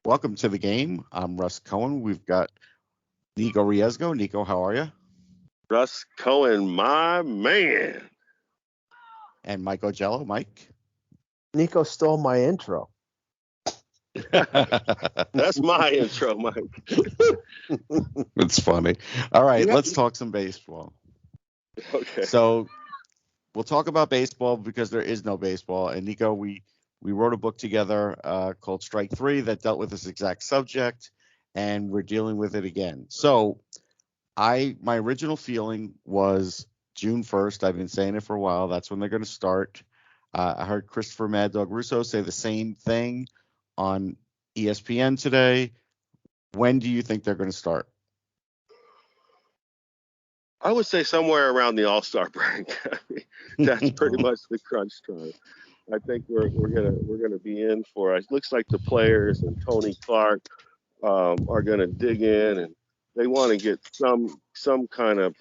Welcome to the game. I'm Russ Cohen. We've got Nikco Riesgo. Nikco, how are you? Russ Cohen, my man. And Mike Augello. Mike. Nikco stole my intro. That's my intro, Mike. It's funny. All right, let's talk some baseball. Okay. So we'll talk about baseball because there is no baseball. And Nikco, we wrote a book together called Strike Three that dealt with this exact subject, and we're dealing with it again. So my original feeling was June 1st. I've been saying it for a while. That's when they're going to start. I heard Christopher Mad Dog Russo say the same thing on ESPN today. When do you think they're going to start? I would say somewhere around the All-Star break. That's pretty much the crunch time. I think we're gonna be in for it. Looks like the players and Tony Clark are gonna dig in, and they want to get some kind of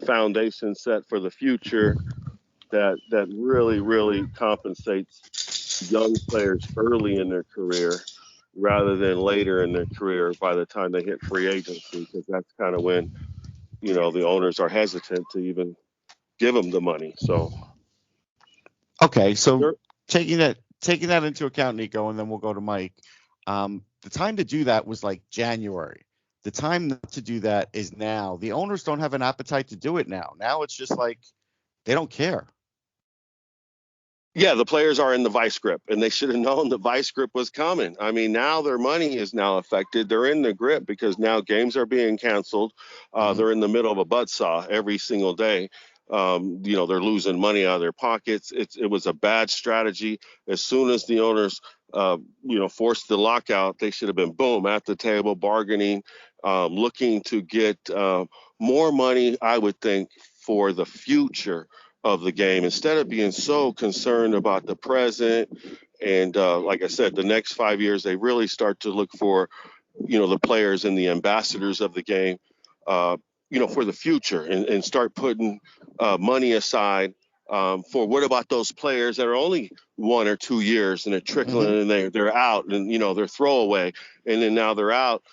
foundation set for the future that really compensates young players early in their career rather than later in their career by the time they hit free agency, because that's kind of when the owners are hesitant to even give them the money. So okay, so taking that into account, Nikco, and then we'll go to Mike. The time to do that was like January. The time not to do that is now. The owners don't have an appetite to do it now. Now it's just like they don't care. Yeah, the players are in the vice grip, and they should have known the vice grip was coming. I mean, now their money is now affected. They're in the grip because now games are being canceled. They're in the middle of a buzzsaw every single day. They're losing money out of their pockets. It was a bad strategy. As soon as the owners, forced the lockout, they should have been, boom, at the table, bargaining, looking to get more money, I would think, for the future of the game, instead of being so concerned about the present. And like I said, the next 5 years, they really start to look for, the players and the ambassadors of the game, for the future, and start putting money aside for what about those players that are only 1 or 2 years and they're trickling and they're out and, they're throwaway, and then now they're out.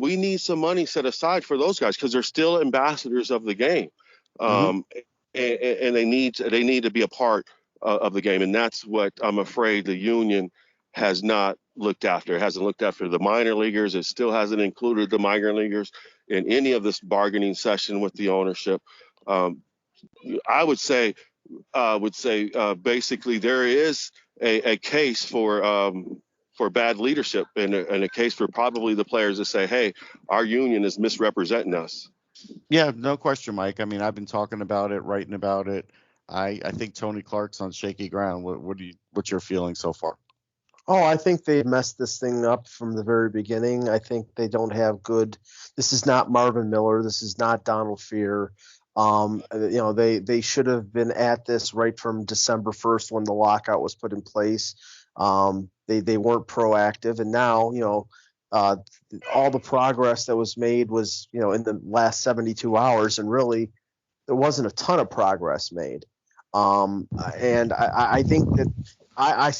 We need some money set aside for those guys because they're still ambassadors of the game. And they need to be a part of the game, and that's what I'm afraid the union has not looked after. It hasn't looked after the minor leaguers. It still hasn't included the minor leaguers in any of this bargaining session with the ownership. I would say basically there is a case for bad leadership, and a case for probably the players to say, hey, our union is misrepresenting us. Yeah, no question, Mike. I mean, I've been talking about it, writing about it. I think Tony Clark's on shaky ground. What's your feeling so far? Oh, I think they messed this thing up from the very beginning. I think they don't have good. This is not Marvin Miller. This is not Donald Fear. They should have been at this right from December 1st when the lockout was put in place. They weren't proactive, and now all the progress that was made was in the last 72 hours, and really there wasn't a ton of progress made. And I think that I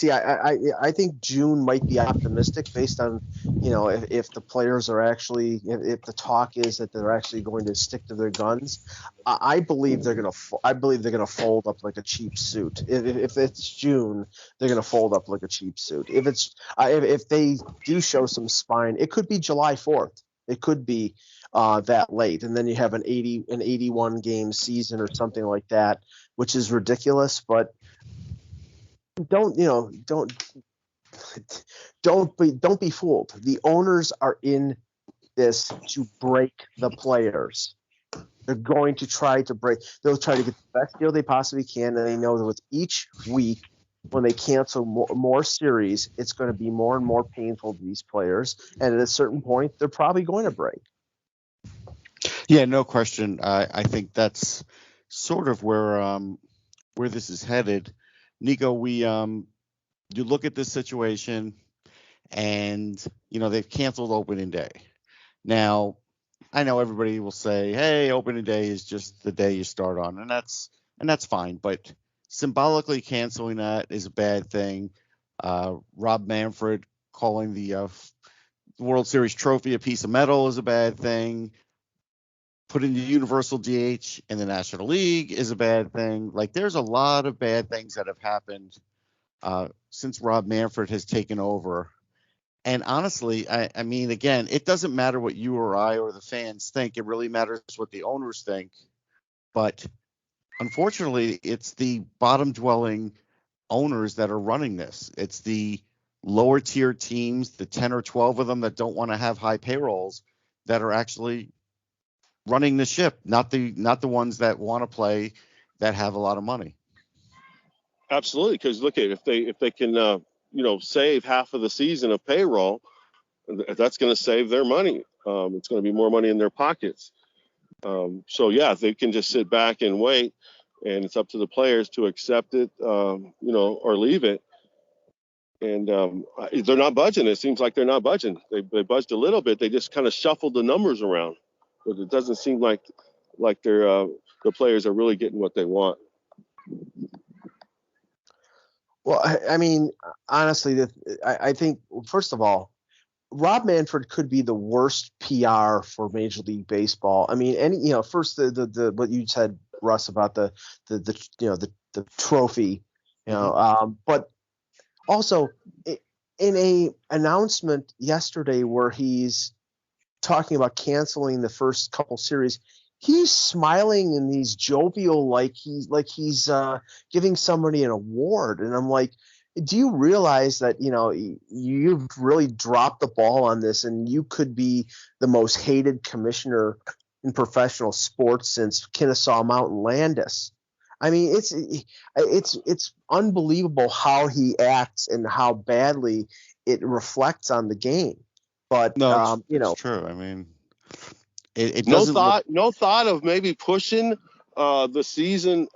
think June might be optimistic based on if the players are actually, if the talk is that they're actually going to stick to their guns. I believe they're gonna fold up like a cheap suit. If it's June, they're gonna fold up like a cheap suit. If they do show some spine, it could be July 4th. It could be that late, and then you have an 81 game season or something like that, which is ridiculous. But don't be fooled. The owners are in this to break the players. They're going to try to break. They'll try to get the best deal they possibly can, and they know that with each week when they cancel more series, it's going to be more and more painful to these players. And at a certain point, they're probably going to break. Yeah, no question. I think that's sort of where this is headed. Nikco, you look at this situation, and they've canceled opening day. Now, I know everybody will say, "Hey, opening day is just the day you start on," and that's fine. But symbolically canceling that is a bad thing. Rob Manfred calling the World Series trophy a piece of metal is a bad thing. Putting the universal DH in the National League is a bad thing. Like, there's a lot of bad things that have happened since Rob Manfred has taken over. And honestly, I mean, again, it doesn't matter what you or I or the fans think. It really matters what the owners think. But unfortunately, it's the bottom-dwelling owners that are running this. It's the lower-tier teams, the 10 or 12 of them that don't want to have high payrolls, that are actually running the ship, not the ones that want to play, that have a lot of money. Absolutely, because look at if they can save half of the season of payroll, that's going to save their money. It's going to be more money in their pockets. So yeah, they can just sit back and wait, and it's up to the players to accept it, or leave it. And they're not budging. It seems like they're not budging. They budged a little bit. They just kind of shuffled the numbers around, but it doesn't seem like they're the players are really getting what they want. Well, I mean, honestly, I think, first of all, Rob Manfred could be the worst PR for Major League Baseball. I mean, first the what you said, Russ, about the trophy, but also in a announcement yesterday where he's talking about canceling the first couple series, he's smiling and he's jovial, like he's giving somebody an award. And I'm like, do you realize that, you've really dropped the ball on this, and you could be the most hated commissioner in professional sports since Kennesaw Mountain Landis? I mean, it's unbelievable how he acts and how badly it reflects on the game. But no, it's true. I mean, it no doesn't no thought of maybe pushing the season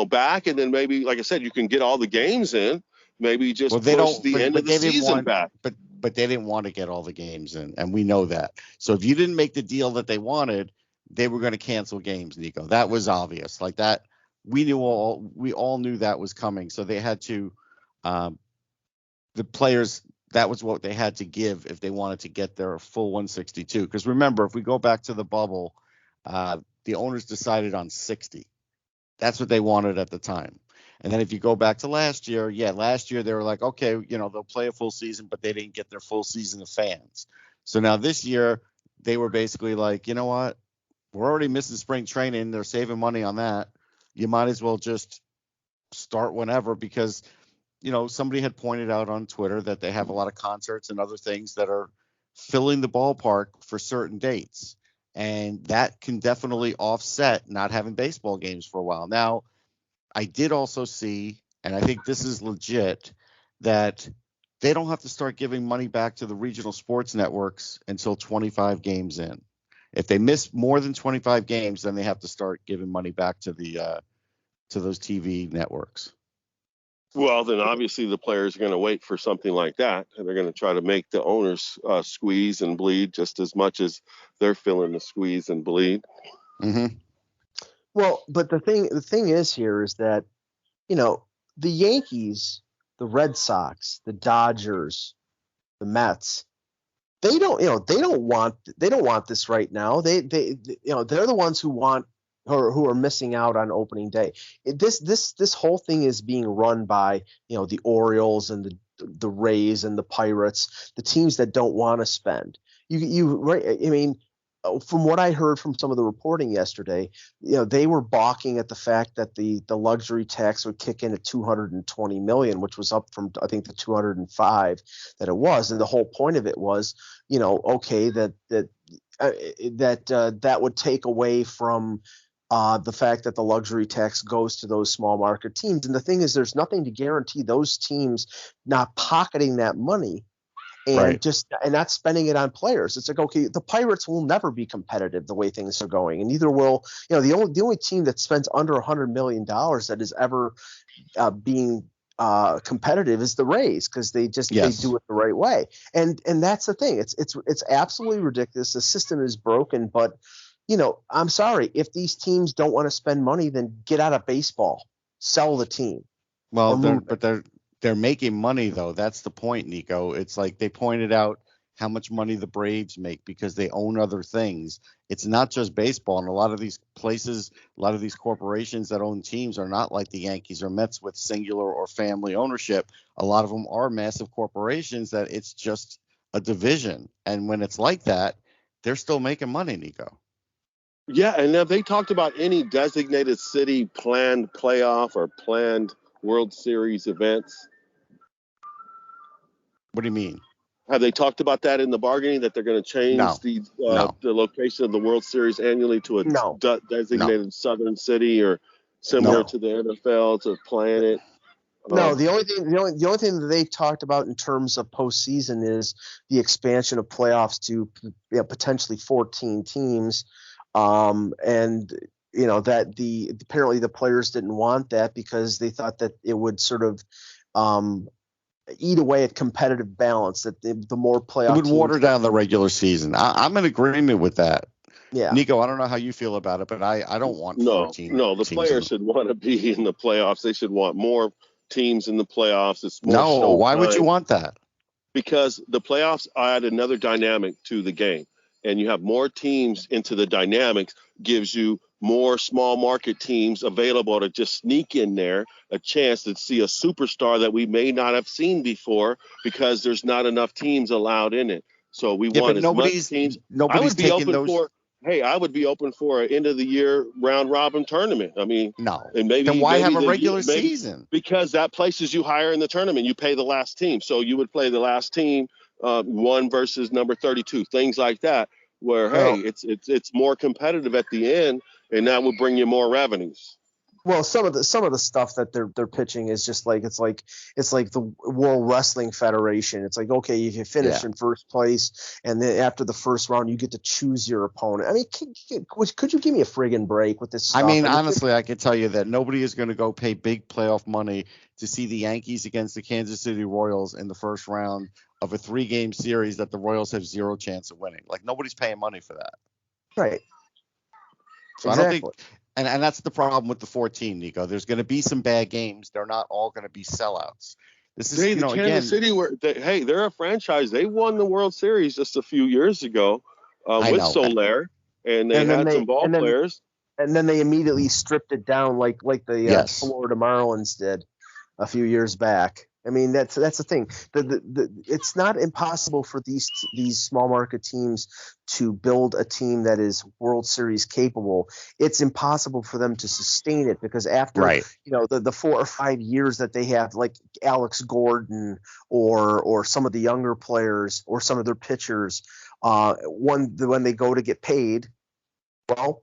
back, and then maybe, like I said, you can get all the games in. Maybe just push the end of the season back. But they didn't want to get all the games in, and we know that. So if you didn't make the deal that they wanted, they were going to cancel games, Nico. That was obvious. Like that, we all knew that was coming. So they had to, the players, that was what they had to give if they wanted to get their full 162. Because remember, if we go back to the bubble, the owners decided on 60. That's what they wanted at the time. And then if you go back to last year, they were like, okay, they'll play a full season, but they didn't get their full season of fans. So now this year, they were basically like, you know what? We're already missing spring training. They're saving money on that. You might as well just start whenever, because, somebody had pointed out on Twitter that they have a lot of concerts and other things that are filling the ballpark for certain dates. And that can definitely offset not having baseball games for a while. Now, I did also see, and I think this is legit, that they don't have to start giving money back to the regional sports networks until 25 games in. If they miss more than 25 games, then they have to start giving money back to those TV networks. Well, then obviously the players are going to wait for something like that, and they're going to try to make the owners squeeze and bleed just as much as they're feeling the squeeze and bleed. Mm-hmm. Well, but the thing is here is that, the Yankees, the Red Sox, the Dodgers, the Mets, they don't want this right now. They're the ones who are missing out on opening day. This whole thing is being run by, the Orioles and the Rays and the Pirates, the teams that don't want to spend. Right? I mean, from what I heard from some of the reporting yesterday, they were balking at the fact that the luxury tax would kick in at $220 million, which was up from, I think, the 205 that it was. And the whole point of it was, okay, that would take away from the fact that the luxury tax goes to those small market teams. And the thing is, there's nothing to guarantee those teams not pocketing that money and right. and not spending it on players. It's like, okay, the Pirates will never be competitive the way things are going, and neither will, the only team that spends under $100 million that is ever being competitive is the Rays, because they do it the right way. And that's the thing. It's absolutely ridiculous. The system is broken, but I'm sorry, if these teams don't want to spend money, then get out of baseball, sell the team. Well, they're making money though. That's the point, Nico. It's like they pointed out how much money the Braves make because they own other things. It's not just baseball. And a lot of these places, a lot of these corporations that own teams are not like the Yankees or Mets with singular or family ownership. A lot of them are massive corporations that it's just a division. And when it's like that, they're still making money, Nico. Yeah, and have they talked about any designated city planned playoff or planned World Series events? What do you mean? Have they talked about that in the bargaining, that they're going to change No. the location of the World Series annually to a No. designated southern city, or similar No. to the NFL to plan it? No, the only thing that they talked about in terms of postseason is the expansion of playoffs to potentially 14 teams, and that apparently the players didn't want that because they thought that it would sort of eat away at competitive balance. That the more playoff it would teams water down the regular season. I'm in agreement with that. Yeah. Nico, I don't know how you feel about it, but I don't want 14 No, the teams players should want to be in the playoffs. They should want more teams in the playoffs. It's more No, show why would time. you want that? Because the playoffs add another dynamic to the game, and you have more teams into the dynamics, gives you more small market teams available to just sneak in there, a chance to see a superstar that we may not have seen before because there's not enough teams allowed in it. So we want as much teams. I would be taking open those. I would be open for an end of the year round robin tournament. I mean, No. and maybe then why have a the regular season? Because that places you higher in the tournament. You pay the last team, so you would play the last team, one versus number 32, things like that. Where it's more competitive at the end, and that would bring you more revenues. Well, some of the stuff that they're pitching is just like it's like the World Wrestling Federation. It's like, okay, if you finish in first place, and then after the first round, you get to choose your opponent. I mean, could you give me a friggin' break with this stuff? I mean, honestly, I can tell you that nobody is going to go pay big playoff money to see the Yankees against the Kansas City Royals in the first round of a 3-game series that the Royals have zero chance of winning. Like, nobody's paying money for that. Right. So exactly. I don't think. And that's the problem with the 14, Nico. There's going to be some bad games. They're not all going to be sellouts. This is, Kansas City, they're a franchise. They won the World Series just a few years ago with Soler, and they had some ball players. And then they immediately stripped it down like the Florida Marlins did a few years back. I mean, that's the thing. It's not impossible for these small market teams to build a team that is World Series capable. It's impossible for them to sustain it because after the 4 or 5 years that they have, like Alex Gordon or some of the younger players or some of their pitchers, when they go to get paid, well,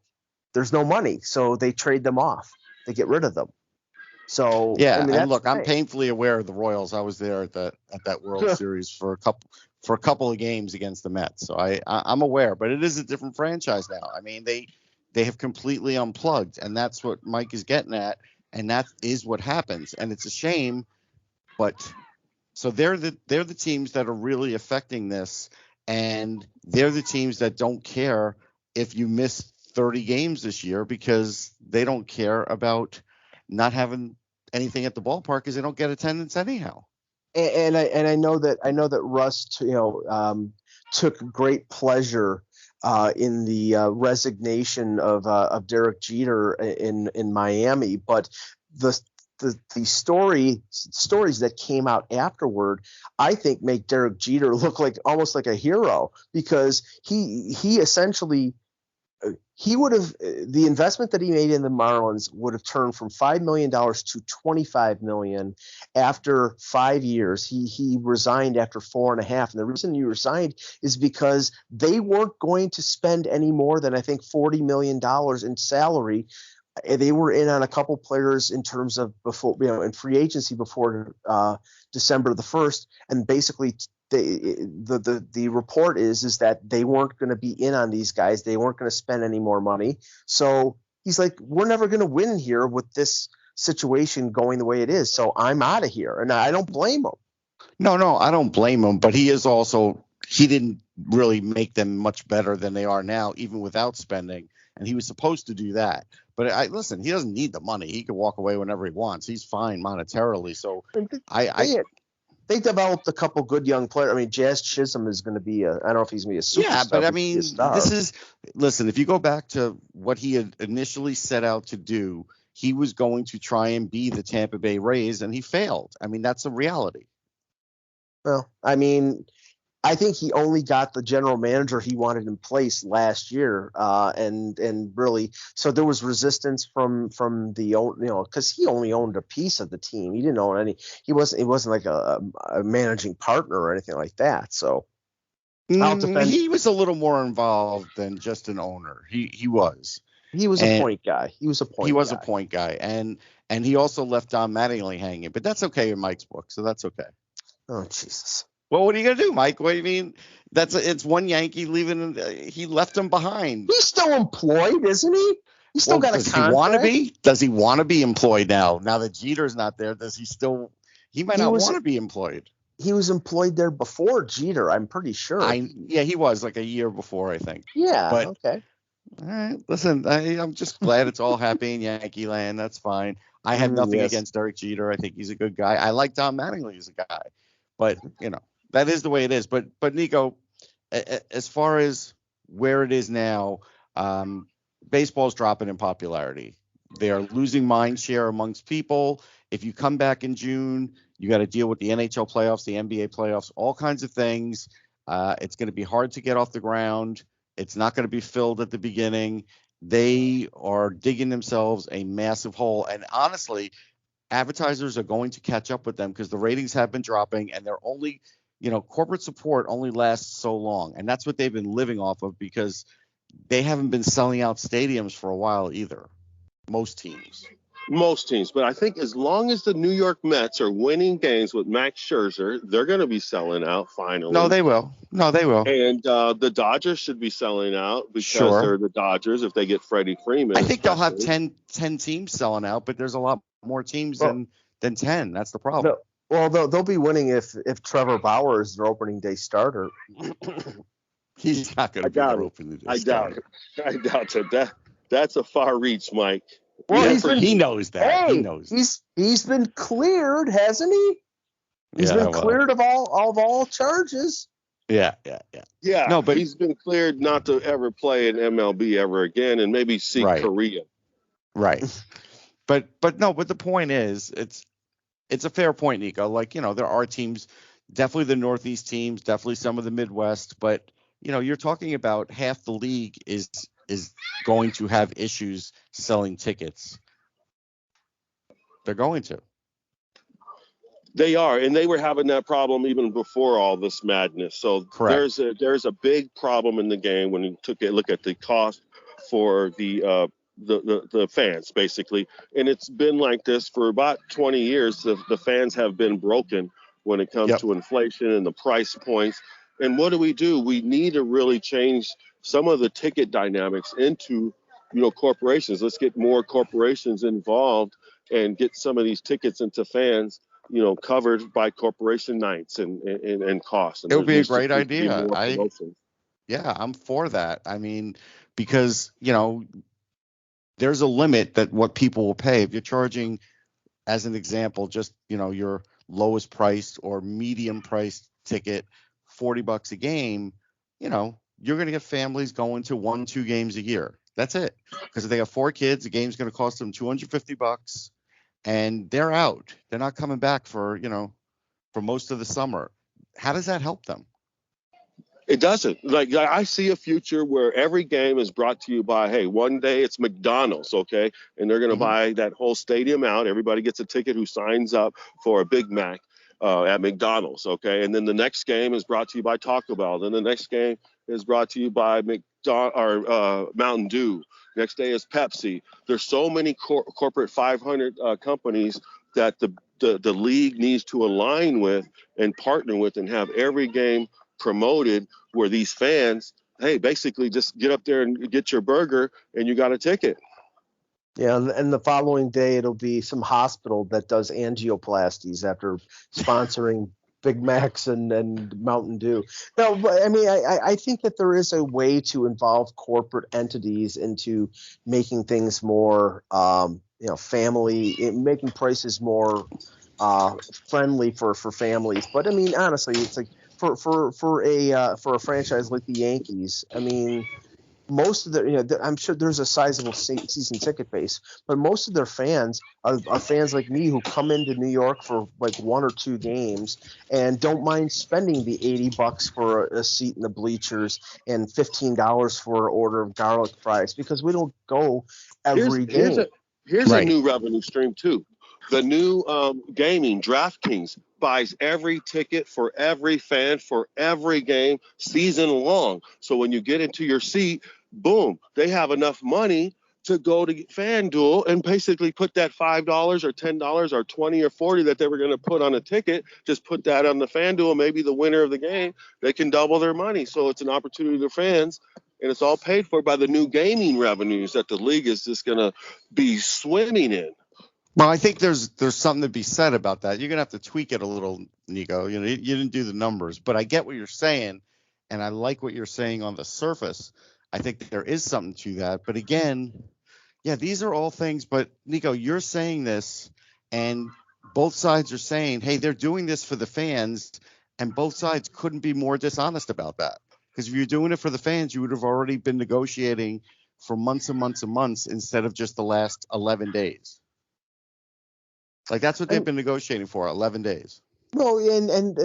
there's no money, so they trade them off. They get rid of them. So yeah, I mean, and look, I'm painfully aware of the Royals. I was there at that World Series for a couple of games against the Mets, so I'm aware. But it is a different franchise now. I mean, they have completely unplugged, and that's what Mike is getting at, and that is what happens, and it's a shame. But so they're the teams that are really affecting this, and they're the teams that don't care if you miss 30 games this year because they don't care about not having anything at the ballpark because they don't get attendance anyhow. And I know that Russ took great pleasure in the resignation of Derek Jeter in Miami, but the stories that came out afterward, I think, make Derek Jeter look like almost like a hero because he essentially. He would have the investment that he made in the Marlins would have turned from $5 million to $25 million after 5 years. He resigned after 4.5, and the reason he resigned is because they weren't going to spend any more than I think $40 million in salary. They were in on a couple players in terms of before in free agency before December the 1st, and basically. The report is that they weren't going to be in on these guys. They weren't going to spend any more money. So he's like, we're never going to win here with this situation going the way it is. So I'm out of here. And I don't blame him. No, I don't blame him. But he didn't really make them much better than they are now, even without spending. And he was supposed to do that. But listen, he doesn't need the money. He can walk away whenever he wants. He's fine monetarily. So they developed a couple good young players. I mean, Jazz Chisholm is going to be I don't know if he's going to be a superstar. Yeah, but I mean, this listen, if you go back to what he had initially set out to do, he was going to try and be the Tampa Bay Rays, and he failed. I mean, that's a reality. Well, I mean, I think he only got the general manager he wanted in place last year, and really, so there was resistance from the because he only owned a piece of the team. He didn't own any. He wasn't like a managing partner or anything like that. So he was a little more involved than just an owner. He was. He was a point guy. He was a point guy, and he also left Don Mattingly hanging. But that's okay in Mike's book, so that's okay. Oh Jesus. Well, what are you gonna do, Mike? What do you mean? It's one Yankee leaving. He left him behind. He's still employed, isn't he? He's still got a contract. Does he want to be? Does he want to be employed now? Now that Jeter's not there, does he still? He might not want to be employed. He was employed there before Jeter, I'm pretty sure. He was like a year before, I think. Yeah. But, okay. All right. Listen, I'm just glad it's all happy in Yankee land. That's fine. I have nothing against Derek Jeter. I think he's a good guy. I like Don Mattingly as a guy, but that is the way it is. But Nikco, as far as where it is now, baseball's dropping in popularity. They are losing mind share amongst people. If you come back in June, you got to deal with the NHL playoffs, the NBA playoffs, all kinds of things. It's going to be hard to get off the ground. It's not going to be filled at the beginning. They are digging themselves a massive hole. And honestly, advertisers are going to catch up with them because the ratings have been dropping, and they're only, corporate support only lasts so long. And that's what they've been living off of because they haven't been selling out stadiums for a while either. Most teams. But I think as long as the New York Mets are winning games with Max Scherzer, they're going to be selling out finally. No, they will. And the Dodgers should be selling out because they're the Dodgers if they get Freddie Freeman. I think they'll have 10 teams selling out, but there's a lot more teams than 10. That's the problem. Well, they'll be winning if Trevor Bauer is their opening day starter. He's not going to be their opening day starter. I doubt it. That's a far reach, Mike. Well, he knows that. Hey, he knows. He's been cleared, hasn't he? He's been cleared of all charges. Yeah. No, but he's been cleared not to ever play in MLB ever again, and maybe see Korea. Right. But the point is, it's a fair point, Nikco. Like, there are teams, definitely the Northeast teams, definitely some of the Midwest, but you're talking about half the league is going to have issues selling tickets. They're going to. They are, and they were having that problem even before all this madness. So Correct. there's a big problem in the game when you took a look at the cost for the fans, basically. And it's been like this for about 20 years. The fans have been broken when it comes to inflation and the price points. And what do? We need to really change some of the ticket dynamics into, corporations. Let's get more corporations involved and get some of these tickets into fans, covered by corporation nights and costs. And it would be a great idea. I'm for that. I mean, because, there's a limit that what people will pay. If you're charging, as an example, just, your lowest priced or medium priced ticket, $40 a game, you're going to get families going to 1-2 games a year. That's it. Because if they have 4 kids, the game's going to cost them $250 and they're out. They're not coming back for most of the summer. How does that help them? It doesn't. Like, I see a future where every game is brought to you by, hey, one day it's McDonald's, okay? And they're going to buy that whole stadium out. Everybody gets a ticket who signs up for a Big Mac at McDonald's, okay? And then the next game is brought to you by Taco Bell. Then the next game is brought to you by Mountain Dew. Next day is Pepsi. There's so many corporate 500 companies that the league needs to align with and partner with and have every game promoted where these fans, hey, basically just get up there and get your burger and you got a ticket. Yeah, and the following day it'll be some hospital that does angioplasties after sponsoring Big Macs and Mountain Dew. No, but I mean, I think that there is a way to involve corporate entities into making things more, family, making prices more friendly for families. But I mean, honestly, it's like for a franchise like the Yankees. I mean, most of I'm sure there's a sizable season ticket base, but most of their fans are fans like me who come into New York for like one or two games and don't mind spending the $80 for a seat in the bleachers and $15 for an order of garlic fries because we don't go Here's every here's game. a here's a Right. new revenue stream too. The new gaming DraftKings buys every ticket for every fan for every game season long. So when you get into your seat, boom, they have enough money to go to FanDuel and basically put that $5 or $10 or 20 or 40 that they were going to put on a ticket, just put that on the FanDuel. Maybe the winner of the game, they can double their money. So it's an opportunity to fans, and it's all paid for by the new gaming revenues that the league is just going to be swimming in. Well, I think there's something to be said about that. You're gonna have to tweak it a little, Nico. You didn't do the numbers, but I get what you're saying, and I like what you're saying on the surface. I think there is something to that, but again, yeah, these are all things. But Nico, you're saying this, and both sides are saying, hey, they're doing this for the fans, and both sides couldn't be more dishonest about that. Because if you're doing it for the fans, you would have already been negotiating for months and months and months instead of just the last 11 days. Like that's what they've been negotiating for, 11 days. Well, and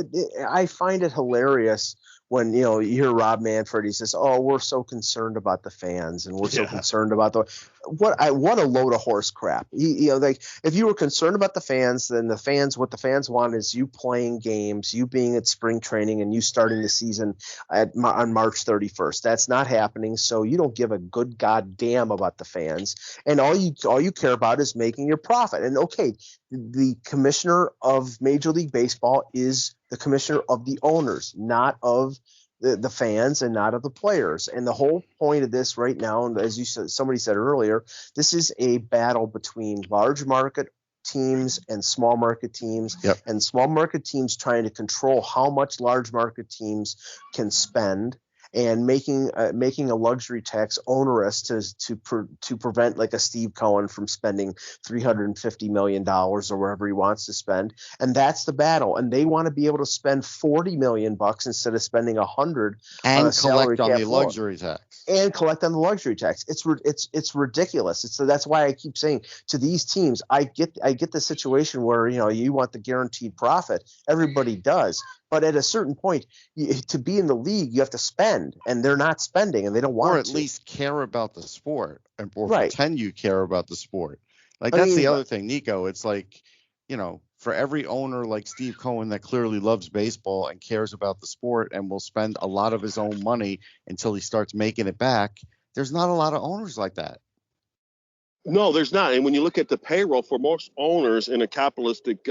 I find it hilarious when you hear Rob Manfred. He says, "Oh, we're so concerned about the fans, and we're so concerned about the what a load of horse crap." Like if you were concerned about the fans, then what the fans want is you playing games, you being at spring training, and you starting the season on March 31st. That's not happening, so you don't give a good goddamn about the fans, and all you care about is making your profit. And okay, the commissioner of Major League Baseball is the commissioner of the owners, not of the fans and not of the players. And the whole point of this right now, and as you said, somebody said earlier, this is a battle between large market teams and small market teams. Yep. And small market teams trying to control how much large market teams can spend, and making a luxury tax onerous to prevent like a Steve Cohen from spending $350 million or wherever he wants to spend. And that's the battle. And they want to be able to spend $40 million instead of spending $100 on a salary collect on cap the floor. luxury tax. And collect on the luxury tax. It's ridiculous. That's why I keep saying to these teams, I get the situation where you want the guaranteed profit. Everybody does, but at a certain point, to be in the league, you have to spend, and they're not spending, and they don't want to. Or at least care about the sport, or right. pretend you care about the sport. Like that's the other thing, Nico. It's like, for every owner like Steve Cohen that clearly loves baseball and cares about the sport and will spend a lot of his own money until he starts making it back, there's not a lot of owners like that. No, there's not. And when you look at the payroll for most owners in a capitalistic,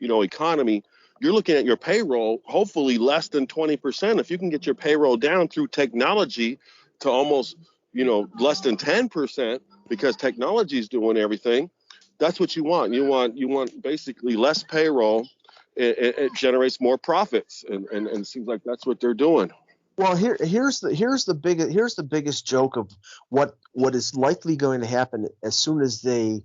economy, you're looking at your payroll, hopefully less than 20%. If you can get your payroll down through technology to almost, less than 10%, because technology is doing everything, that's what you want. You want basically less payroll. It generates more profits, and it seems like that's what they're doing. Well, here's the biggest joke of what is likely going to happen as soon as they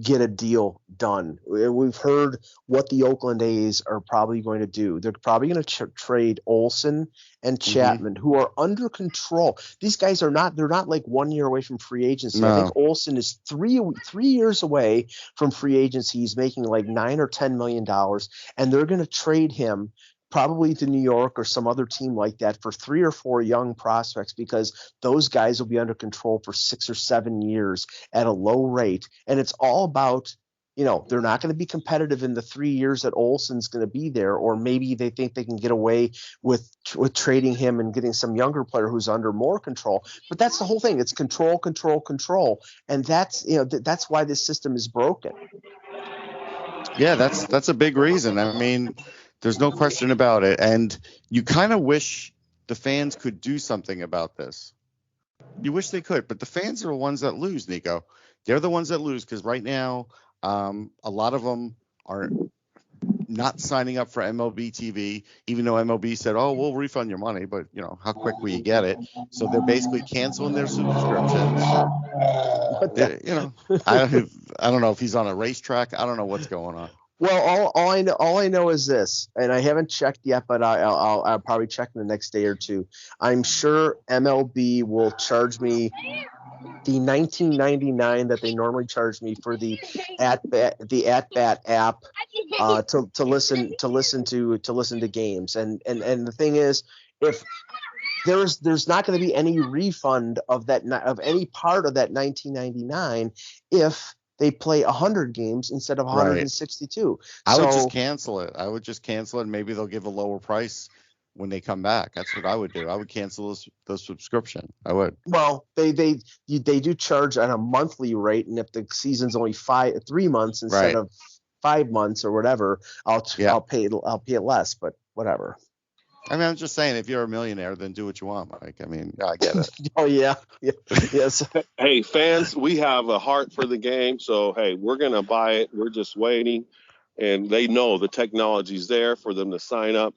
get a deal done. We've heard what the Oakland A's are probably going to do. They're probably going to trade Olsen and Chapman, who are under control. These guys they're not like 1 year away from free agency. No. I think Olsen is three years away from free agency. He's making like $9 or $10 million, and they're going to trade him probably to New York or some other team like that for 3 or 4 young prospects, because those guys will be under control for 6 or 7 years at a low rate. And it's all about, they're not going to be competitive in the 3 years that Olsen's going to be there, or maybe they think they can get away with trading him and getting some younger player who's under more control. But that's the whole thing. It's control, control, control. And that's, that's why this system is broken. Yeah, that's a big reason. I mean, there's no question about it. And you kind of wish the fans could do something about this. You wish they could, but the fans are the ones that lose, Nico. They're the ones that lose because right now, a lot of them are not signing up for MLB TV, even though MLB said, "Oh, we'll refund your money," but how quick will you get it? So they're basically canceling their subscriptions. I don't know if he's on a racetrack. I don't know what's going on. Well, all I know is this, and I haven't checked yet, but I'll probably check in the next day or two. I'm sure MLB will charge me the $19.99 that they normally charge me for the at bat app to listen to games. And the thing is, if there's not going to be any refund of any part of that $19.99 if they play 100 games instead of 162. Right. I would just cancel it. And maybe they'll give a lower price when they come back. That's what I would do. I would cancel the subscription. I would. Well, they do charge at a monthly rate, and if the season's only 3 months instead of 5 months or whatever, I'll pay it less. But whatever. I mean, I'm just saying, if you're a millionaire, then do what you want, Mike. I mean, I get it. Oh, yeah. Yes. Hey, fans, we have a heart for the game. So, hey, we're going to buy it. We're just waiting. And they know the technology's there for them to sign up.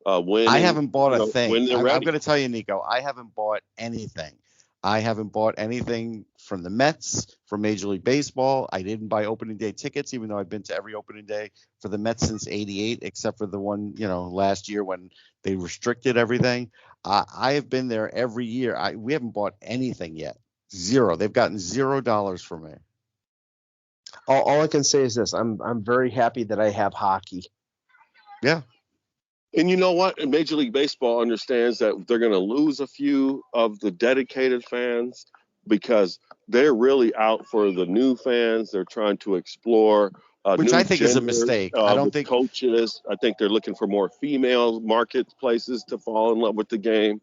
I haven't bought a thing. When they're I'm ready. going to tell you, Nikco, I haven't bought anything. I haven't bought anything from the Mets, from Major League Baseball. I didn't buy opening day tickets, even though I've been to every opening day for the Mets since '88, except for the one, last year when they restricted everything. I have been there every year. We haven't bought anything yet. Zero. They've gotten $0 from me. All I can say is this: I'm very happy that I have hockey. Yeah. And you know what? Major League Baseball understands that they're going to lose a few of the dedicated fans because they're really out for the new fans. They're trying to explore which new I think is a mistake. I don't think coaches. I think they're looking for more female marketplaces to fall in love with the game.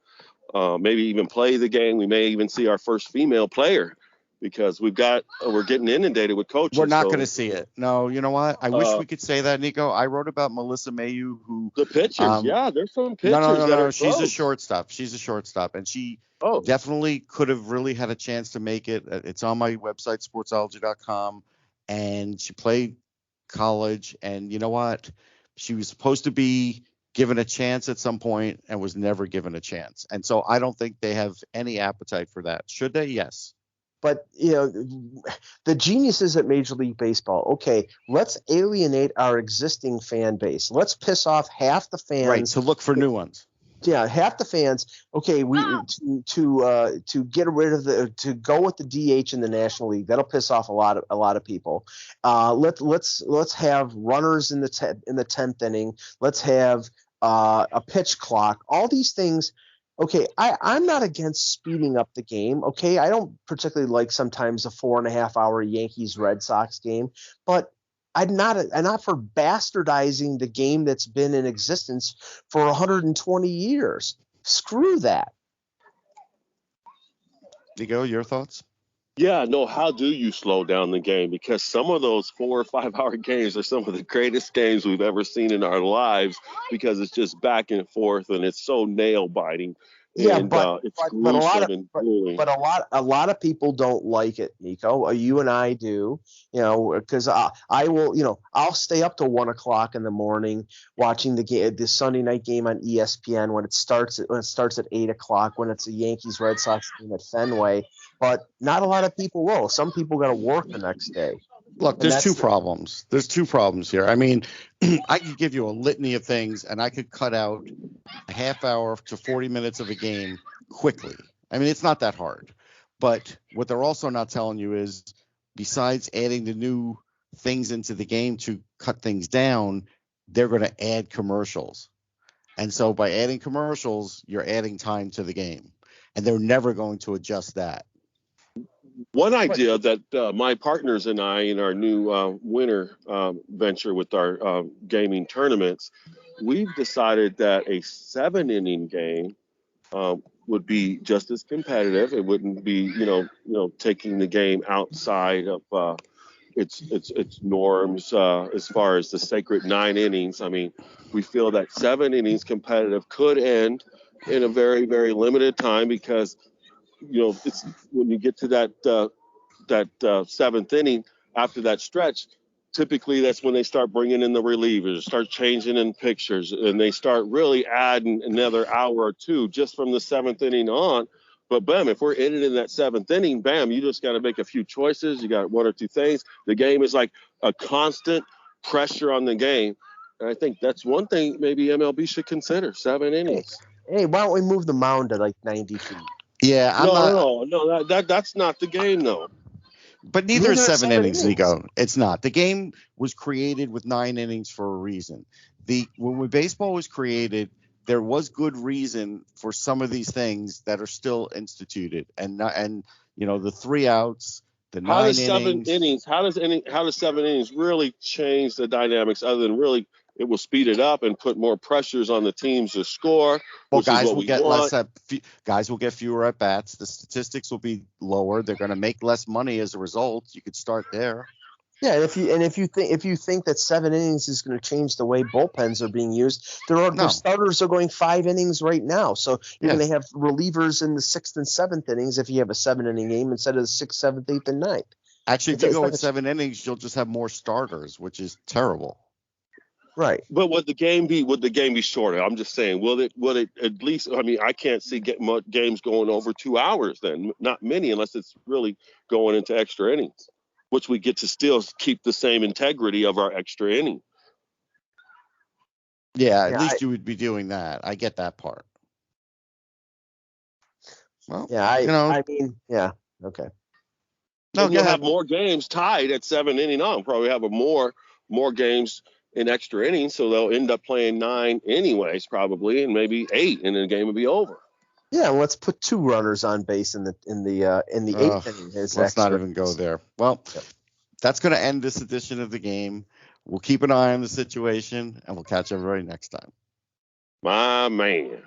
Maybe even play the game. We may even see our first female player because we're getting inundated with coaches. We're not going to see it. No, you know what? I wish we could say that, Nikco. I wrote about Melissa Mayu, who the pitchers. There's some pitchers. No. She's a shortstop, and she definitely could have really had a chance to make it. It's on my website, sportsology.com, and she played college. And you know what? She was supposed to be given a chance at some point and was never given a chance. And so I don't think they have any appetite for that. Should they? Yes. But, the geniuses at Major League Baseball, okay, let's alienate our existing fan base. Let's piss off half the fans. Right, so look for new ones. Yeah, half the fans. Okay, to get rid of to go with the DH in the National League. That'll piss off a lot of people. Let's have runners in the 10th inning. Let's have a pitch clock. All these things. Okay, I'm not against speeding up the game. Okay, I don't particularly like sometimes a 4.5 hour Yankees Red Sox game, but I'm not for bastardizing the game that's been in existence for 120 years. Screw that. Nikco, your thoughts? Yeah, no, how do you slow down the game? Because some of those 4 or 5 hour games are some of the greatest games we've ever seen in our lives because it's just back and forth and it's so nail biting. Yeah, and, it's gruesome but a lot of people don't like it, Nikco. You and I do, because I will, I'll stay up till 1 o'clock in the morning watching the Sunday night game on ESPN when it starts at 8 o'clock when it's a Yankees Red Sox game at Fenway. But not a lot of people will. Some people got to work the next day. Look, there's two problems. There's two problems here. I mean, I could give you a litany of things, and I could cut out a half hour to 40 minutes of a game quickly. I mean, it's not that hard. But what they're also not telling you is, besides adding the new things into the game to cut things down, they're going to add commercials. And so by adding commercials, you're adding time to the game. And they're never going to adjust that. One idea that my partners and I in our new winter venture with our gaming tournaments, we've decided that a 7-inning game would be just as competitive. It wouldn't be, taking the game outside of its norms as far as the sacred 9 innings. I mean, we feel that 7 innings competitive could end in a very, very limited time because it's when you get to that 7th inning after that stretch, typically that's when they start bringing in the relievers, start changing in pictures, and they start really adding another hour or two just from the seventh inning on. But bam, if we're in it in that seventh inning, bam, you just got to make a few choices. You got one or two things. The game is like a constant pressure on the game. And I think that's one thing maybe MLB should consider, 7 innings. Hey, why don't we move the mound to like 90 feet? Yeah, No, that's not the game, though. But neither is 7 innings, innings. Nico. It's not. The game was created with 9 innings for a reason. When baseball was created, there was good reason for some of these things that are still instituted, and the 3 outs, the 9 innings. How does 7 innings really change the dynamics other than really it will speed it up and put more pressures on the teams to score? Well, guys will get fewer at bats. The statistics will be lower. They're going to make less money as a result. You could start there. Yeah, and if you think that 7 innings is going to change the way bullpens are being used, the starters are going 5 innings right now. So you're going to have relievers in the 6th and 7th innings if you have a 7-inning game instead of the 6th, 7th, 8th, and 9th. Actually, if you go with 7 innings, you'll just have more starters, which is terrible. Right. But would the game be shorter? I'm just saying, will it at least? I mean, I can't see games going over 2 hours. Then not many, unless it's really going into extra innings, which we get to still keep the same integrity of our extra inning. Yeah, at least you would be doing that. I get that part. Well, I mean, yeah, okay. No, you'll have more games tied at 7 inning on. Probably have more games in extra innings, so they'll end up playing 9 anyways, probably, and maybe 8, and then the game will be over. Yeah, let's put 2 runners on base in the 8th inning. Let's not even go there. Well, that's going to end this edition of the game. We'll keep an eye on the situation, and we'll catch everybody next time. My man.